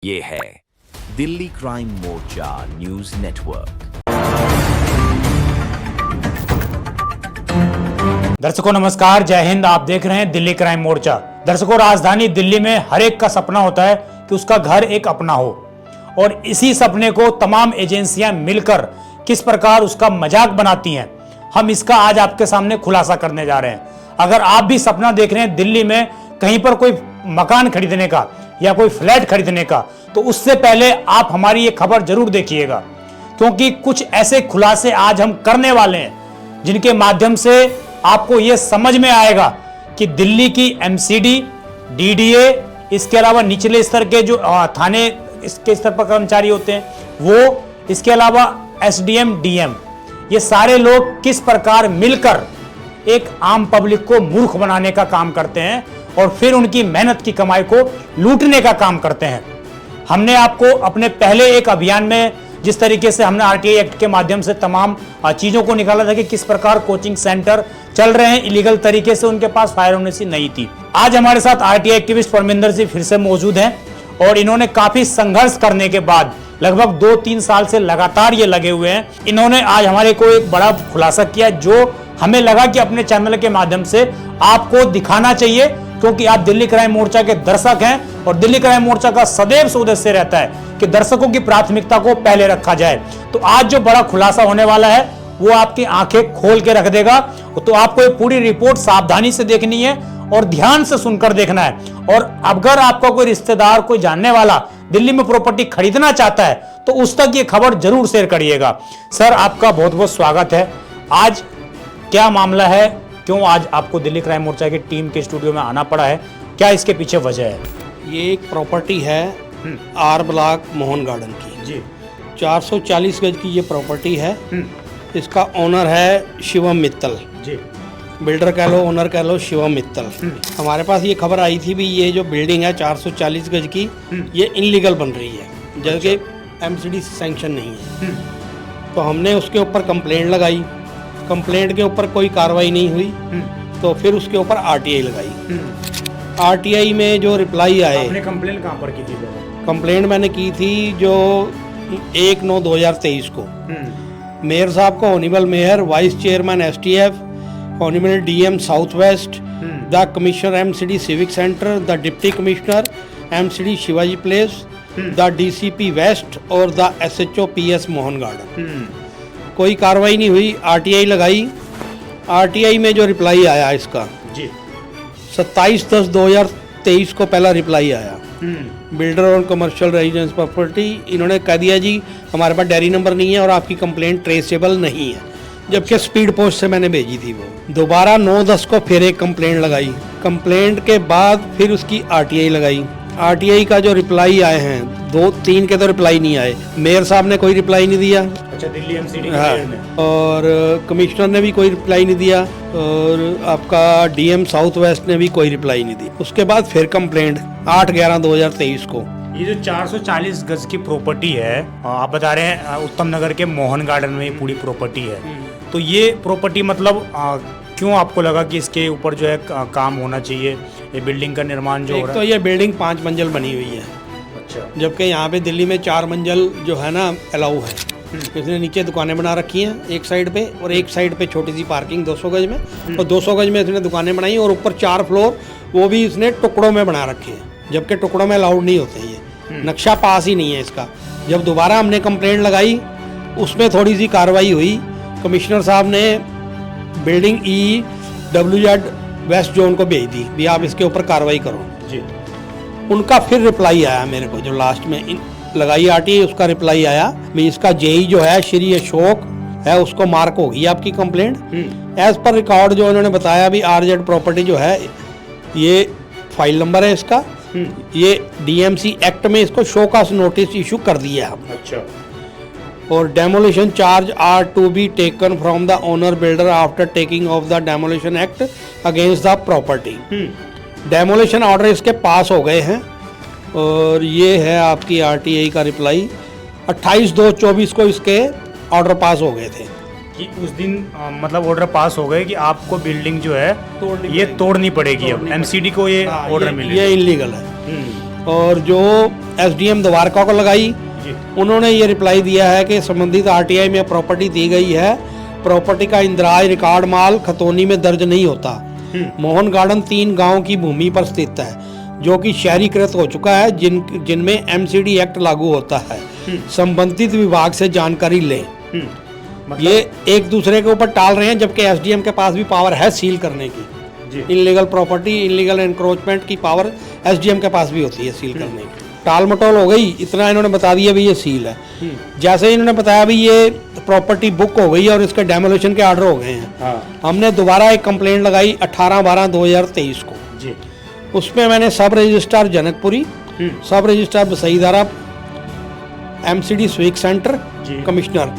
ये है दिल्ली क्राइम मोर्चा news network. दर्शकों नमस्कार, जय हिंद। आप देख रहे हैं दिल्ली क्राइम मोर्चा। दर्शकों, राजधानी दिल्ली में हर एक का सपना होता है कि उसका घर एक अपना हो, और इसी सपने को तमाम एजेंसियां मिलकर किस प्रकार उसका मजाक बनाती हैं, हम इसका आज आपके सामने खुलासा करने जा रहे हैं। अगर आप भी सपना देख रहे हैं दिल्ली में कहीं पर कोई मकान खरीदने का या कोई फ्लैट खरीदने का, तो उससे पहले आप हमारी ये खबर जरूर देखिएगा, क्योंकि कुछ ऐसे खुलासे आज हम करने वाले हैं जिनके माध्यम से आपको ये समझ में आएगा कि दिल्ली की एमसीडी, डीडीए, इसके अलावा निचले स्तर के जो थाने इसके स्तर पर कर्मचारी होते हैं वो, इसके अलावा एसडीएम, डीएम, ये सारे लोग किस प्रकार मिलकर एक आम पब्लिक को मूर्ख बनाने का काम करते हैं और फिर उनकी मेहनत की कमाई को लूटने का काम करते हैं। हमने आपको अपने पहले एक अभियान में जिस तरीके से हमने आरटीआई एक्ट के माध्यम से तमाम चीजों को निकाला था कि किस प्रकार कोचिंग सेंटर चल रहे हैं इलीगल तरीके से, उनके पास फायर होनेसी नहीं थी। आज हमारे साथ आरटीआई एक्टिविस्ट परमिंदर जी फिर से मौजूद हैं और इन्होंने काफी संघर्ष करने के बाद लगभग 2-3 साल से लगातार ये लगे हुए हैं। इन्होंने आज हमारे को एक बड़ा खुलासा किया जो हमें लगा कि अपने चैनल के माध्यम से आपको दिखाना चाहिए, क्योंकि आप दिल्ली क्राइम मोर्चा के दर्शक हैं और दिल्ली क्राइम मोर्चा का सदैव से उद्देश्य रहता है कि दर्शकों की प्राथमिकता को पहले रखा जाए। तो आज जो बड़ा खुलासा होने वाला है वो आपकी आंखें खोल के रख देगा। तो आपको ये पूरी रिपोर्ट सावधानी से देखनी है और ध्यान से सुनकर देखना है। और अगर आपका कोई रिश्तेदार, कोई जानने वाला दिल्ली में प्रॉपर्टी खरीदना चाहता है तो उस तक ये खबर जरूर शेयर करिएगा। सर, आपका बहुत बहुत स्वागत है। आज क्या मामला है, क्यों आज आपको दिल्ली क्राइम मोर्चा की टीम के स्टूडियो में आना पड़ा है, क्या इसके पीछे वजह है? ये एक प्रॉपर्टी है आर ब्लॉक मोहन गार्डन की जी। 440 गज की ये प्रॉपर्टी है। इसका ओनर है शिवम मित्तल जी। बिल्डर कह लो, ओनर कह लो, शिवम मित्तल। हमारे पास ये खबर आई थी भी ये जो बिल्डिंग है 440 गज की ये इनलीगल बन रही है, जबकि एमसीडी सैंक्शन नहीं है। तो हमने उसके ऊपर कंप्लेंट लगाई। कंप्लेंट के ऊपर कोई कार्रवाई नहीं हुई, तो फिर उसके ऊपर आरटीआई लगाई। आरटीआई में जो रिप्लाई आए। आपने कंप्लेंट कहाँ पर की थी? कंप्लेंट मैंने की थी जो 1/9/2023 को मेयर साहब को, honourable mayor, vice chairman STF, honourable DM south west, the commissioner MCD civic centre, the deputy commissioner MCD Shivaji Place, the DCP west और the SHO PS Mohan Garden. कोई कार्रवाई नहीं हुई। आरटीआई लगाई। आरटीआई में जो रिप्लाई आया इसका जी 27/10/2023 को पहला रिप्लाई आया। बिल्डर और कमर्शियल रेजिडेंस प्रॉपर्टी, इन्होंने कह दिया जी हमारे पास डायरी नंबर नहीं है और आपकी कंप्लेंट ट्रेसेबल नहीं है, जबकि स्पीड पोस्ट से मैंने भेजी थी वो। दोबारा 9/10 को फिर एक कंप्लेंट लगाई। कंप्लेंट के बाद फिर उसकी आरटीआई लगाई। आरटीआई का जो रिप्लाई आए हैं 2-3 के तो रिप्लाई नहीं आए। मेयर साहब ने कोई रिप्लाई नहीं दिया। अच्छा, दिल्ली एमसीडी हाँ, और कमिश्नर ने भी कोई रिप्लाई नहीं दिया, और आपका डीएम साउथ वेस्ट ने भी कोई रिप्लाई नहीं दी। उसके बाद फिर कंप्लेंट 8/11/2023 को। ये जो 440 गज की प्रॉपर्टी है, आप बता रहे हैं उत्तम नगर के मोहन गार्डन में ये पूरी प्रॉपर्टी है, तो ये प्रॉपर्टी मतलब क्यों आपको लगा कि इसके ऊपर जो है काम होना चाहिए, ये बिल्डिंग का निर्माण जो हो रहा है? तो ये बिल्डिंग 5 मंजिल बनी हुई है। अच्छा। जबकि यहाँ पे दिल्ली में 4 मंजिल जो है ना अलाउ है। इसने नीचे दुकानें बना रखी हैं एक साइड पे, और एक साइड पे छोटी सी पार्किंग 200 गज में, और 200 गज में इसने दुकानें बनाई, और ऊपर 4 फ्लोर वो भी इसने टुकड़ों में बना रखे हैं, जबकि टुकड़ों में अलाउड नहीं होते। ये नक्शा पास ही नहीं है इसका। जब दोबारा हमने कंप्लेंट लगाई उसमें थोड़ी सी कार्रवाई हुई। कमिश्नर साहब ने बिल्डिंग EWZ वेस्ट जोन को भेज दी भी आप इसके ऊपर कार्रवाई करो जी। उनका फिर रिप्लाई आया मेरे को, जो लास्ट में लगाई आरटीआई उसका रिप्लाई आया भी इसका जेई जो है श्री अशोक है, उसको मार्क होगी आपकी कंप्लेंट। एज पर रिकॉर्ड जो उन्होंने बताया भी आरजेड प्रॉपर्टी जो है ये फाइल नंबर है इसका, ये डीएमसी एक्ट में इसको शो कॉज नोटिस इशू कर दिया है हमने। अच्छा। और demolition charge are to be taken from the owner builder after taking of the demolition act against the property. Demolition order इसके पास हो गए हैं, और ये है आपकी आरटीआई का रिप्लाई। 28/2/24 को इसके ऑर्डर पास हो गए थे कि उस दिन मतलब ऑर्डर पास हो गए कि आपको बिल्डिंग जो है ये तोड़नी पड़ेगी। अब एमसीडी को ये ऑर्डर मिले, ये इलीगल है। और जो एसडीएम द्वारका को लगाई, उन्होंने ये रिप्लाई दिया है कि संबंधित आरटीआई में प्रॉपर्टी दी गई है, प्रॉपर्टी का इंदराज रिकॉर्ड माल खतौनी में दर्ज नहीं होता। मोहन गार्डन 3 गांव की भूमि पर स्थित है जो कि शहरीकृत हो चुका है, जिनमें एमसीडी एक्ट लागू होता है। संबंधित विभाग से जानकारी लें। ये एक दूसरे के ऊपर टाल रहे हैं, जबकि एसडीएम के पास भी पावर है सील करने की। इनलीगल प्रॉपर्टी, इनलीगल एनक्रोचमेंट की पावर एसडीएम के पास भी होती है सील करने की। टाल मटोल हो गई, इतना इन्होंने बता दिया भी ये सील है। जैसे इन्होंने बताया भी ये प्रॉपर्टी बुक हो गई और इसके डेमोलिशन के ऑर्डर हो गए हैं। हमने दोबारा एक कंप्लेंट लगाई 18/12/2023 को। उसमें मैंने सब रजिस्ट्रार जनकपुरी, सब रजिस्ट्रार बसईदारा, एमसीडी स्वीक सेंटर कमिश्नर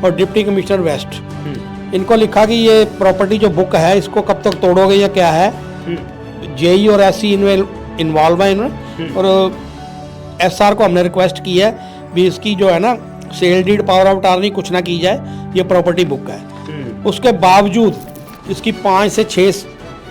और डिप्टी कमिश्नर वेस्ट, इनको लिखा कि ये प्रॉपर्टी जो बुक है इसको कब तक तोड़ोगे या क्या है। जेई और एससी इन्वॉल्व है इनमें, और एसआर को हमने रिक्वेस्ट की है भी इसकी जो है ना sale deed, power of attorney कुछ ना की जाए, ये प्रॉपर्टी बुक है। उसके बावजूद इसकी 5 से 6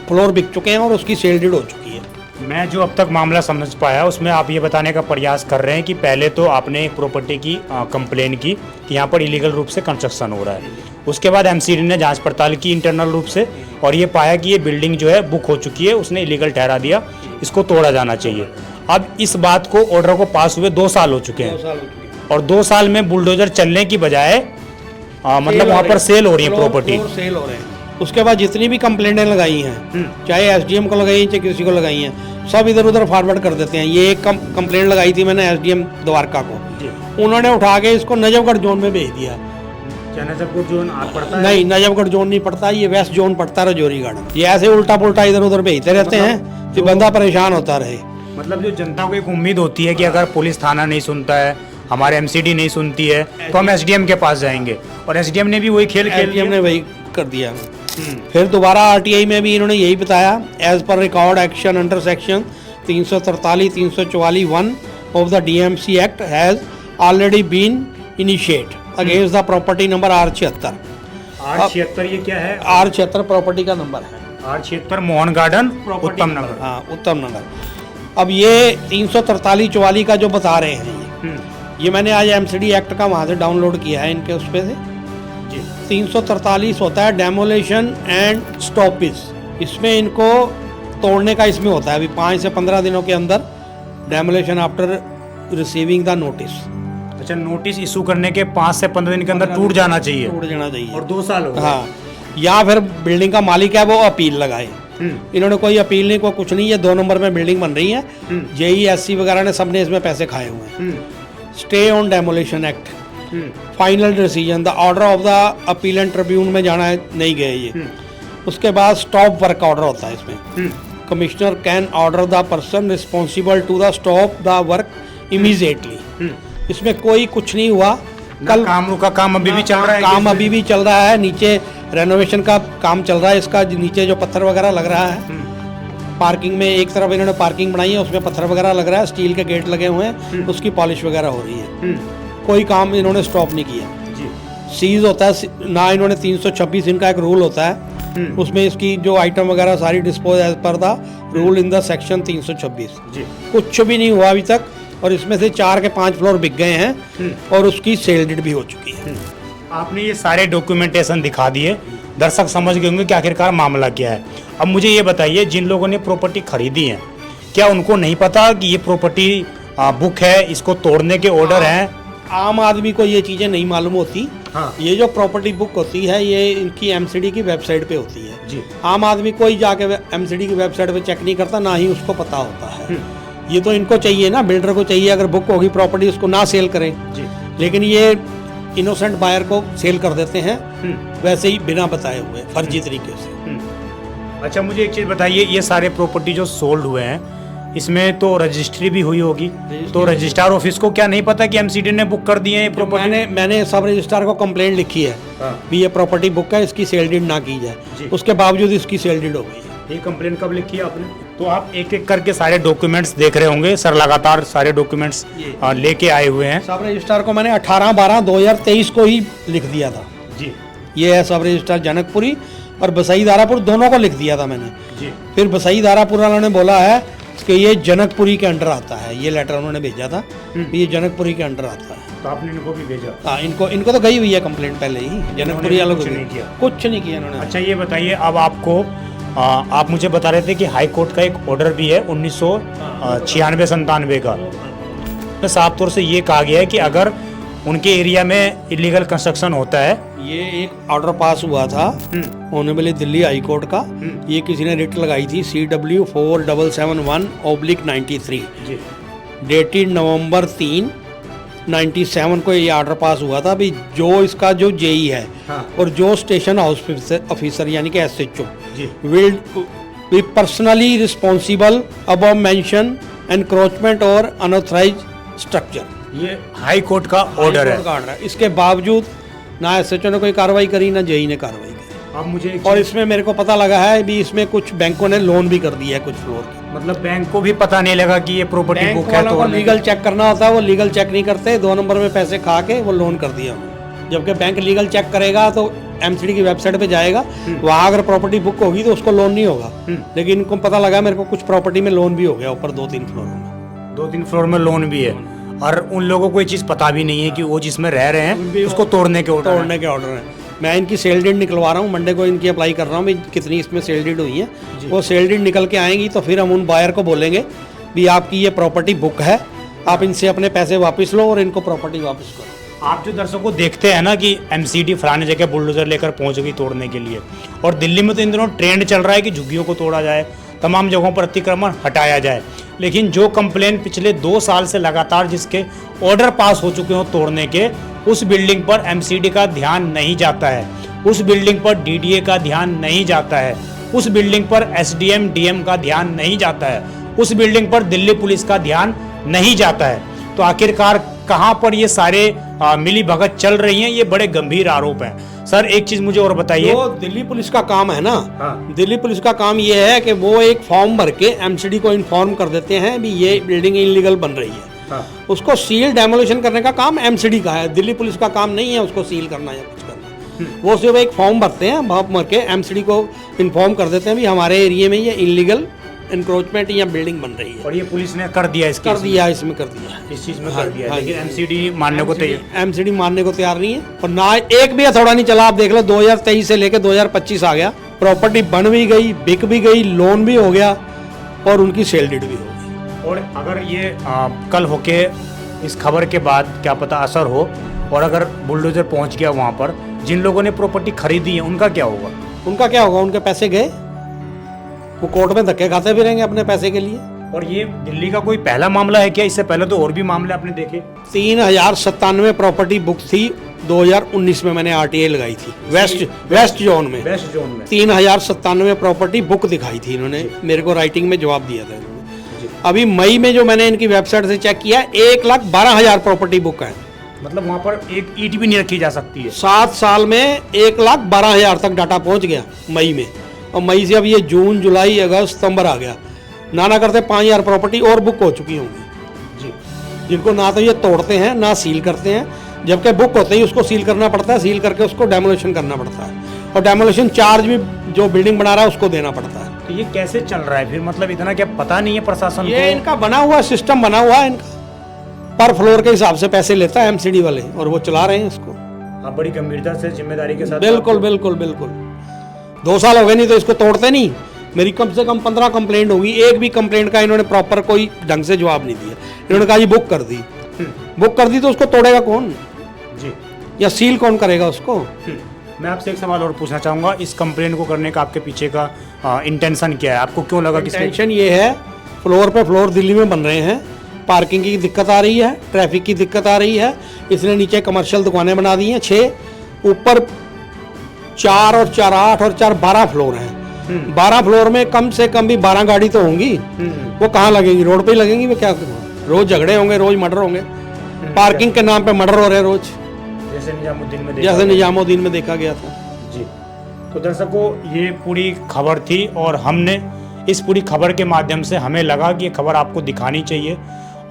फ्लोर बिक चुके हैं और उसकी सेल डीड हो चुकी है। मैं जो अब तक मामला समझ पाया उसमें आप ये बताने का प्रयास कर रहे हैं कि पहले तो आपने एक प्रॉपर्टी की कंप्लेन की कि यहाँ पर इलीगल रूप से कंस्ट्रक्शन हो रहा है। उसके बाद एमसीडी ने जांच पड़ताल की इंटरनल रूप से और ये पाया कि ये बिल्डिंग जो है बुक हो चुकी है, उसने इलीगल ठहरा दिया, इसको तोड़ा जाना चाहिए। अब इस बात को, ऑर्डर को पास हुए 2 साल हो चुके हैं और 2 साल में बुलडोजर चलने की बजाय मतलब वहाँ पर सेल हो रही है प्रॉपर्टी, सेल हो रहे हैं। उसके बाद जितनी भी कंप्लेंटें लगाई हैं, चाहे एसडीएम को लगाई चाहे किसी को लगाई हैं, सब इधर उधर फॉरवर्ड कर देते हैं। ये एक कंप्लेंट लगाई थी मैंने एसडीएम द्वारका को, उन्होंने उठा के इसको नजफगढ़ जोन में भेज दिया। नजफगढ़ जोन पड़ता है? नहीं, नजफगढ़ जोन नहीं पड़ता, ये वेस्ट जोन पड़ता है, रजौरी गार्डन। ये ऐसे उल्टा पुल्टा इधर उधर भेजते रहते हैं कि बंदा परेशान होता रहे। मतलब जो जनता को एक उम्मीद होती है कि अगर पुलिस थाना नहीं सुनता है, हमारे एमसीडी नहीं सुनती है, तो हम एसडीएम के पास जाएंगे, और एसडीएम ने भी वही खेल ने वही कर दिया। फिर दोबारा आरटीआई में भी इन्होंने यही बताया, as per record action under section 343-344(1) of the DMC act has already been initiate against the property number R76। R76 ये क्या है? R76 प्रॉपर्टी का नंबर है। R76 मोहन गार्डन उत्तम नगर। हाँ, उत्तम नगर। अब ये 343-44 का जो बता रहे हैं ये मैंने आज एमसीडी एक्ट का वहाँ से डाउनलोड किया है इनके उस पे से। 343 होता है डेमोलेशन एंड स्टॉपेज, इसमें इनको तोड़ने का इसमें होता है अभी 5 से 15 दिनों के अंदर demolition after receiving the notice. अच्छा, नोटिस इशू करने के 5 से 15 दिन के अंदर टूट जाना चाहिए। टूट जाना चाहिए। और 2 साल हो गए। हाँ, या फिर बिल्डिंग का मालिक है वो अपील लगाए। इन्होंने कोई अपील नहीं, कोई कुछ नहीं, ये 2 नंबर में बिल्डिंग बन रही है। जेई एससी वगैरह ने सबने इसमें पैसे खाए हुए हैं। Stay on demolition act, final decision, the order of the appellate Tribune में जाना है, नहीं गए ये। उसके बाद स्टॉप वर्क ऑर्डर होता है इसमें। Commissioner can order the person responsible to the stop the work immediately. इसमें कोई कुछ नहीं हुआ। कल काम रुका, काम अभी भी चल रहा है। काम अभी भी चल रहा है। नीचे रेनोवेशन का काम चल रहा है, इसका नीचे जो पत्थर वगैरह लग रहा है, पार्किंग में एक तरफ इन्होंने पार्किंग बनाई है, उसमें पत्थर वगैरह लग रहा है, स्टील के गेट लगे हुए हैं, उसकी पॉलिश वगैरह हो रही है। कोई काम इन्होंने स्टॉप नहीं किया। सीज होता है ना, इन्होंने 326 इनका एक रूल होता है, उसमें इसकी जो आइटम वगैरह सारी dispose as per the rule in the section 326। कुछ भी नहीं हुआ अभी तक, और इसमें से 4 के 5 फ्लोर बिक गए हैं और उसकी सेल डीड भी हो चुकी है। आपने ये सारे डॉक्यूमेंटेशन दिखा दिए, दर्शक समझ गए होंगे कि आखिरकार मामला क्या है। अब मुझे ये बताइए, जिन लोगों ने प्रॉपर्टी खरीदी है, क्या उनको नहीं पता कि ये प्रॉपर्टी बुक है, इसको तोड़ने के ऑर्डर हैं? आम आदमी को ये चीज़ें नहीं मालूम होती। हाँ। ये जो प्रॉपर्टी बुक होती है ये इनकी एमसीडी की वेबसाइट पे होती है जी। आम आदमी कोई जाके एमसीडी की वेबसाइट पे चेक नहीं करता, ना ही उसको पता होता है। ये तो इनको चाहिए ना, बिल्डर को चाहिए अगर बुक होगी प्रॉपर्टी उसको ना सेल करें जी। लेकिन ये इनोसेंट बायर को सेल कर देते हैं वैसे ही बिना बताए हुए, फर्जी तरीके से। अच्छा, मुझे एक चीज़ बताइए, ये सारे प्रॉपर्टी जो सोल्ड हुए हैं इसमें तो रजिस्ट्री भी हुई होगी, तो रजिस्ट्रार ऑफिस को क्या नहीं पता कि एमसीडी ने बुक कर दिए हैं प्रॉपर्टी? मैंने सब रजिस्ट्रार को कंप्लेंट लिखी है भी ये प्रॉपर्टी बुक है, इसकी सेल डीड ना की जाए, उसके बावजूद इसकी सेल डीड हो गई है। ये कंप्लेंट कब लिखी है आपने? तो आप एक एक करके सारे डॉक्यूमेंट्स देख रहे होंगे, सर लगातार सारे डॉक्यूमेंट्स लेके आए हुए हैं। सब रजिस्ट्रार को मैंने 18/12/2023 को ही लिख दिया था जी। ये है सब रजिस्ट्रार जनकपुरी और बसई दारापुर दोनों को लिख दिया था मैंने जी। फिर बसई दारापुर वालों ने बोला है कि ये जनकपुरी के अंडर आता है, ये लेटर उन्होंने भेजा था, ये जनकपुरी के अंडर आता है। तो आपने इनको भी भेजा? हाँ, इनको तो गई हुई है कंप्लेंट पहले ही, जनकपुरी वालों को कुछ नहीं किया? कुछ नहीं किया इन्होंने। अच्छा ये बताइए, अब आपको आप मुझे बता रहे थे कि हाई कोर्ट का एक ऑर्डर भी है 1996-97 का, तो साफ तौर से ये कहा गया है कि अगर उनके एरिया में इलीगल कंस्ट्रक्शन होता है, ये एक ऑर्डर पास हुआ था ऑनरेबल दिल्ली हाई कोर्ट का, ये किसी ने रिट लगाई थी CW 4771/93, डेटेड नवंबर 3, 97 को ये ऑर्डर पास हुआ था। अभी जो इसका जो जेई है और जो स्टेशन हाउस ऑफिसर यानी कि SHO will be personally responsible above mention encroachment और अनऑथराइज्ड स्ट्रक्चर। ये हाई कोर्ट का ऑर्डर है। इसके बावजूद ना SHO ने कोई कार्रवाई करी, ना जेई ने कार्रवाई करी। अब मुझे और इसमें मेरे को पता लगा है भी इसमें कुछ बैंकों ने लोन भी कर दिया है कुछ फ्लोर के। मतलब बैंक को भी पता नहीं लगा कि ये प्रॉपर्टी बुक है, तो लीगल चेक करना होता है, वो लीगल चेक नहीं करते, 2 नंबर में पैसे खा के वो लोन कर दिया उन्होंने। जबकि बैंक लीगल चेक करेगा तो MCD की वेबसाइट पे जाएगा, वहाँ अगर प्रॉपर्टी बुक होगी तो उसको लोन नहीं होगा। लेकिन इनको पता लगा मेरे को कुछ प्रॉपर्टी में लोन भी हो गया ऊपर 2-3 फ्लोर में, 2-3 फ्लोर में लोन भी है। और उन लोगों को ये चीज़ पता भी नहीं है कि वो जिसमें रह रहे हैं उसको तोड़ने के ऑर्डर हैं। मैं इनकी सेल डीड निकलवा रहा हूँ, मंडे को इनकी अप्लाई कर रहा हूँ भी कितनी इसमें सेल डीड हुई है। वो सेल डीड निकल के आएंगी तो फिर हम उन बायर को बोलेंगे भी आपकी ये प्रॉपर्टी बुक है, आप इनसे अपने पैसे वापस लो और इनको प्रॉपर्टी वापस करो। आप जो दर्शकों देखते हैं ना कि MCD फलाने जगह बुलडोजर लेकर पहुंच गई तोड़ने के लिए, और दिल्ली में तो इन दिनों ट्रेंड चल रहा है कि झुग्गियों को तोड़ा जाए, तमाम जगहों पर अतिक्रमण हटाया जाए। लेकिन जो कंप्लेन पिछले 2 साल से लगातार जिसके ऑर्डर पास हो चुके हों तोड़ने के, उस बिल्डिंग पर MCD का ध्यान नहीं जाता है, उस बिल्डिंग पर DDA का ध्यान नहीं जाता है, उस बिल्डिंग पर SDM DM का ध्यान नहीं जाता है, उस बिल्डिंग पर दिल्ली पुलिस का ध्यान नहीं जाता है। तो आखिरकार कहां पर ये सारे मिली भगत चल रही हैं, ये बड़े गंभीर आरोप हैं। सर एक चीज मुझे और बताइए, तो दिल्ली पुलिस का काम है ना, दिल्ली पुलिस का काम ये है कि वो एक फॉर्म भर के MCD को इन्फॉर्म कर देते हैं भी ये बिल्डिंग इलीगल बन रही है। उसको सील डेमोलिशन करने का काम MCD का है, दिल्ली पुलिस का काम नहीं है उसको सील करना या कुछ करना। वो सिर्फ एक फॉर्म भरते हैं, भर के MCD को इन्फॉर्म कर देते हैं भी हमारे एरिया में ये इलीगल इंक्रोचमेंट या बिल्डिंग बन रही है। और ये पुलिस ने कर दिया, इसमें कर दिया, इस चीज में कर दिया, लेकिन MCD मानने को तैयार, MCD मानने को तैयार नहीं है। और ना एक भी हथौड़ा नहीं चला। आप देख लो 2023 से लेकर 2025 आ गया, प्रॉपर्टी बन भी गई, बिक भी गई, लोन भी हो गया और उनकी सेल डीड भी हो गई। और अगर ये कल होके इस खबर के बाद क्या पता असर हो, और अगर बुलडोजर पहुंच गया वहां पर, जिन लोगों ने प्रॉपर्टी खरीदी है उनका क्या होगा? उनका क्या होगा? उनके पैसे गए, वो कोर्ट में धक्के खाते फिरेंगे अपने पैसे के लिए। और ये दिल्ली का कोई पहला मामला है क्या? इससे पहले तो और भी मामले आपने देखे? 3097 प्रॉपर्टी बुक थी 2019 में, मैंने RTA लगाई थी वेस्ट जोन में 3097 प्रॉपर्टी बुक दिखाई थी इन्होंने, मेरे को राइटिंग में जवाब दिया था इन्होंने। अभी मई में जो मैंने इनकी वेबसाइट से चेक किया 1,12,000 प्रॉपर्टी बुक है। मतलब वहाँ पर एक ईंट भी नहीं रखी जा सकती है। 7 साल में 1,12,000 तक डाटा पहुंच गया मई में, और मई से अब ये जून, जुलाई, अगस्त, सितंबर आ गया, ना करते 5,000 प्रॉपर्टी और बुक हो चुकी होंगी जी, जिनको ना तो ये तोड़ते हैं ना सील करते हैं। जबकि बुक होते ही उसको सील करना पड़ता है, सील करके उसको डेमोलिशन करना पड़ता है, और डेमोलिशन चार्ज भी जो बिल्डिंग बना रहा है उसको देना पड़ता है। तो ये कैसे चल रहा है फिर? मतलब इतना क्या पता नहीं है प्रशासन ये को? इनका बना हुआ सिस्टम बना हुआ है, इनका पर फ्लोर के हिसाब से पैसे लेता है MCD वाले, और वो चला रहे हैं इसको। आप बड़ी गंभीरता से, जिम्मेदारी के साथ। बिल्कुल बिल्कुल बिल्कुल। 2 साल हो गए, नहीं तो इसको तोड़ते नहीं। मेरी कम से कम 15 कंप्लेंट होगी, एक भी कंप्लेंट का इन्होंने प्रॉपर कोई ढंग से जवाब नहीं दिया। इन्होंने कहा ये बुक कर दी, बुक कर दी तो उसको तोड़ेगा कौन जी, या सील कौन करेगा उसको? मैं आपसे एक सवाल और पूछना चाहूँगा, इस कंप्लेंट को करने का आपके पीछे का इंटेंशन क्या है? आपको क्यों लगा कि इंटेंशन ये है, फ्लोर पे फ्लोर दिल्ली में बन रहे हैं, पार्किंग की दिक्कत आ रही है, ट्रैफिक की दिक्कत आ रही है, इसने नीचे कमर्शियल दुकानें बना दी हैं 6, ऊपर 4 और 4 8 और 4 12 फ्लोर हैं। 12 फ्लोर में कम से कम भी 12 गाड़ी तो होंगी, वो कहाँ लगेंगी? रोड पे ही लगेंगी। वो क्या करूँ? रोज झगड़े होंगे, रोज मर्डर होंगे, पार्किंग के नाम पे मर्डर हो रहे हैं रोज, जैसे निजामुद्दीन में देखा गया था जी। तो दर्शकों, ये पूरी खबर थी, और हमने इस पूरी खबर के माध्यम से हमें लगा कि ये खबर आपको दिखानी चाहिए।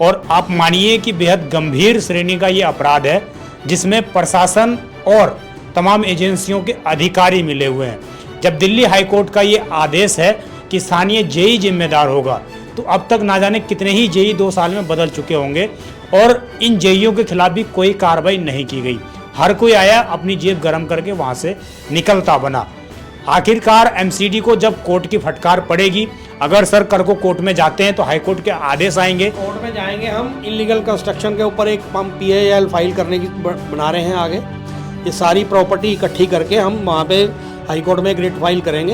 और आप मानिए कि बेहद गंभीर श्रेणी का ये अपराध है, जिसमें प्रशासन और तमाम एजेंसियों के अधिकारी मिले हुए हैं। जब दिल्ली हाईकोर्ट का ये आदेश है कि स्थानीय जेई जिम्मेदार होगा, तो अब तक ना जाने कितने ही जेई 2 साल में बदल चुके होंगे और इन जेईओं के खिलाफ भी कोई कार्रवाई नहीं की गई। हर कोई आया अपनी जेब गर्म करके वहां से निकलता बना। आखिरकार एमसीडी को जब कोर्ट की फटकार पड़ेगी, अगर सर कल को कोर्ट में जाते हैं तो हाई कोर्ट के आदेश आएंगे। कोर्ट में जाएंगे हम, इलीगल कंस्ट्रक्शन के ऊपर एक हम PIL फाइल करने की बना रहे हैं आगे। ये सारी प्रॉपर्टी इकट्ठी करके हम वहाँ पे हाई कोर्ट में एक रिट फाइल करेंगे।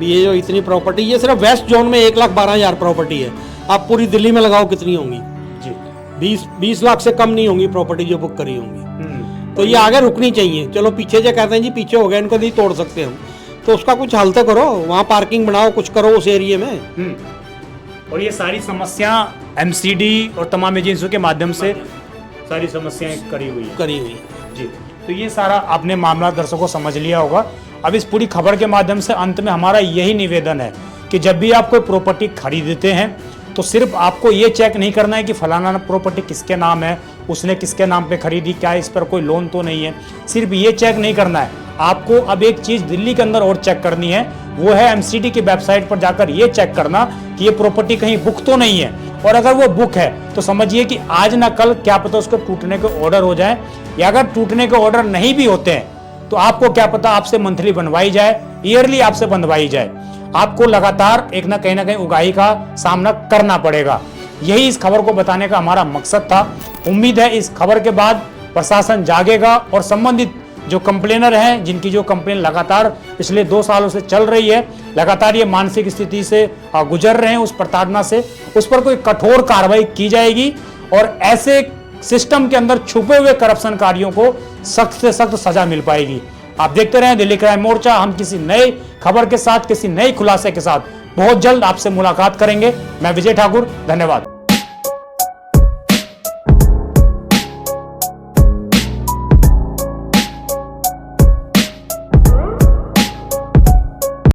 ये जो इतनी प्रॉपर्टी, ये सिर्फ वेस्ट जोन में 1,12,000 प्रॉपर्टी है। आप पूरी दिल्ली में लगाओ कितनी होंगी जी? 20 लाख से कम नहीं होंगी प्रॉपर्टी जो बुक करी होंगी। तो ये आगे रुकनी चाहिए। चलो पीछे जो कहते हैं जी पीछे हो गया, इनको नहीं तोड़ सकते हम, तो उसका कुछ हल तो करो, वहाँ पार्किंग बनाओ, कुछ करो उस एरिया में। और ये सारी समस्या एमसीडी और तमाम एजेंसियों के माध्यम से सारी समस्याएं करी हुई है जी। तो ये सारा आपने मामला दर्शकों समझ लिया होगा। अब इस पूरी खबर के माध्यम से अंत में हमारा यही निवेदन है कि जब भी आप कोई प्रॉपर्टी खरीदते हैं तो सिर्फ आपको ये चेक नहीं करना है कि फलाना प्रॉपर्टी किसके नाम है, उसने किसके नाम पे खरीदी, क्या इस पर कोई लोन तो नहीं है। सिर्फ ये चेक नहीं करना है, आपको अब एक चीज दिल्ली के अंदर और चेक करनी है, वो है एमसीडी की वेबसाइट पर जाकर ये चेक करना कि ये प्रॉपर्टी कहीं बुक तो नहीं है। और अगर वो बुक है तो समझिए कि आज ना कल क्या पता उसको टूटने के ऑर्डर हो जाए, या अगर टूटने के ऑर्डर नहीं भी होते हैं तो आपको क्या पता आपसे मंथली बनवाई जाए, ईयरली आपसे बनवाई जाए। आपको लगातार एक ना कहीं उगाही का सामना करना पड़ेगा। यही इस खबर को बताने का हमारा मकसद था। उम्मीद है इस खबर के बाद प्रशासन जागेगा और संबंधित जो कंप्लेनर हैं, जिनकी जो कंप्लेन लगातार पिछले 2 सालों से चल रही है, लगातार ये मानसिक स्थिति से गुजर रहे हैं, उस प्रताड़ना से, उस पर कोई कठोर कार्रवाई की जाएगी और ऐसे सिस्टम के अंदर छुपे हुए करप्शनकारियों को सख्त से सख्त सजा मिल पाएगी। आप देखते रहें दिल्ली क्राइम मोर्चा। हम किसी नए खबर के साथ, किसी नए खुलासे के साथ बहुत जल्द आपसे मुलाकात करेंगे। मैं विजय ठाकुर, धन्यवाद।